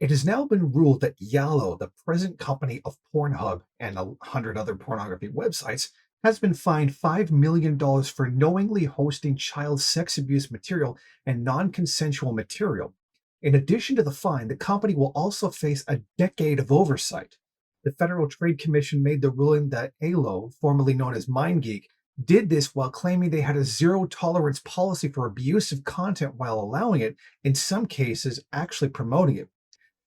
It has now been ruled that Yallo, the present company of Pornhub and 100 other pornography websites, has been fined $5 million for knowingly hosting child sex abuse material and non consensual material. In addition to the fine, the company will also face a decade of oversight. The Federal Trade Commission made the ruling that ALO, formerly known as MindGeek, did this while claiming they had a zero tolerance policy for abusive content while allowing it, in some cases, actually promoting it.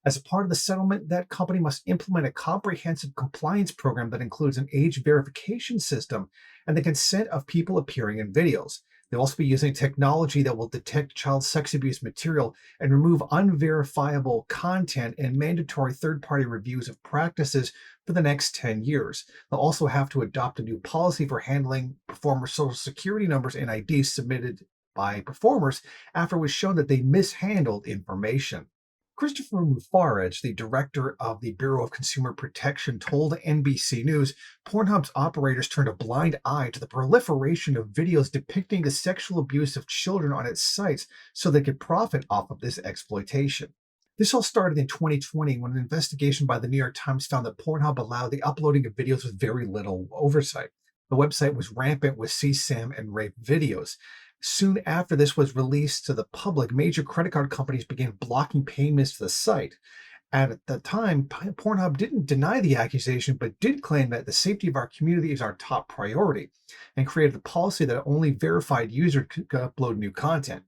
As a part of the settlement, that company must implement a comprehensive compliance program that includes an age verification system and the consent of people appearing in videos. They'll also be using technology that will detect child sex abuse material and remove unverifiable content and mandatory third-party reviews of practices for the next 10 years. They'll also have to adopt a new policy for handling performer social security numbers and IDs submitted by performers after it was shown that they mishandled information. Christopher Mufaraj, the director of the Bureau of Consumer Protection, told NBC News Pornhub's operators turned a blind eye to the proliferation of videos depicting the sexual abuse of children on its sites so they could profit off of this exploitation. This all started in 2020 when an investigation by the New York Times found that Pornhub allowed the uploading of videos with very little oversight. The website was rampant with CSAM and rape videos. Soon after this was released to the public, major credit card companies began blocking payments to the site. At the time, Pornhub didn't deny the accusation, but did claim that the safety of our community is our top priority, and created a policy that only verified users could upload new content.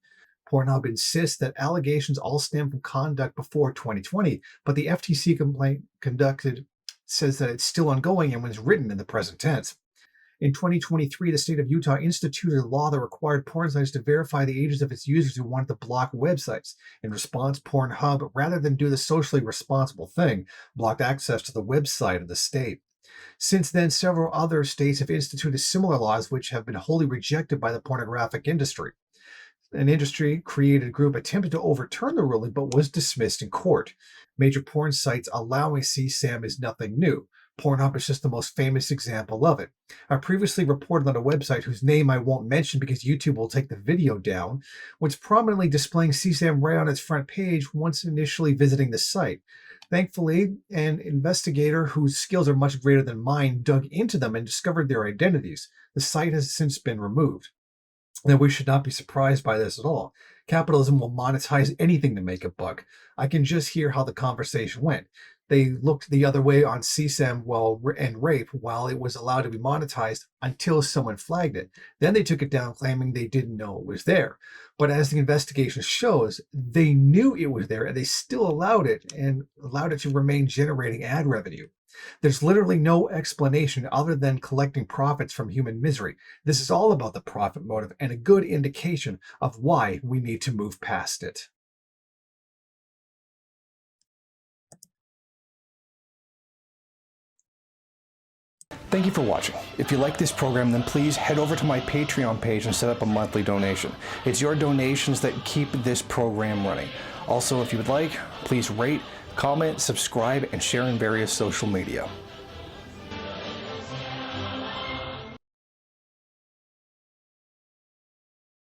Pornhub insists that allegations all stem from conduct before 2020, but the FTC complaint conducted says that it's still ongoing and was written in the present tense. In 2023, the state of Utah instituted a law that required porn sites to verify the ages of its users who wanted to block websites. In response, Pornhub, rather than do the socially responsible thing, blocked access to the website of the state. Since then, several other states have instituted similar laws which have been wholly rejected by the pornographic industry. An industry-created group attempted to overturn the ruling but was dismissed in court. Major porn sites allowing CSAM is nothing new. Pornhub is just the most famous example of it. I previously reported on a website whose name I won't mention because YouTube will take the video down, was prominently displaying CSAM right on its front page once initially visiting the site. Thankfully, an investigator whose skills are much greater than mine dug into them and discovered their identities. The site has since been removed. Now, we should not be surprised by this at all. Capitalism will monetize anything to make a buck. I can just hear how the conversation went. They looked the other way on CSAM and rape while it was allowed to be monetized until someone flagged it. Then they took it down, claiming they didn't know it was there. But as the investigation shows, they knew it was there and they still allowed it to remain generating ad revenue. There's literally no explanation other than collecting profits from human misery. This is all about the profit motive and a good indication of why we need to move past it. Thank you for watching. If you like this program, then please head over to my Patreon page and set up a monthly donation. It's your donations that keep this program running. Also, if you would like, please rate, comment, subscribe, and share in various social media.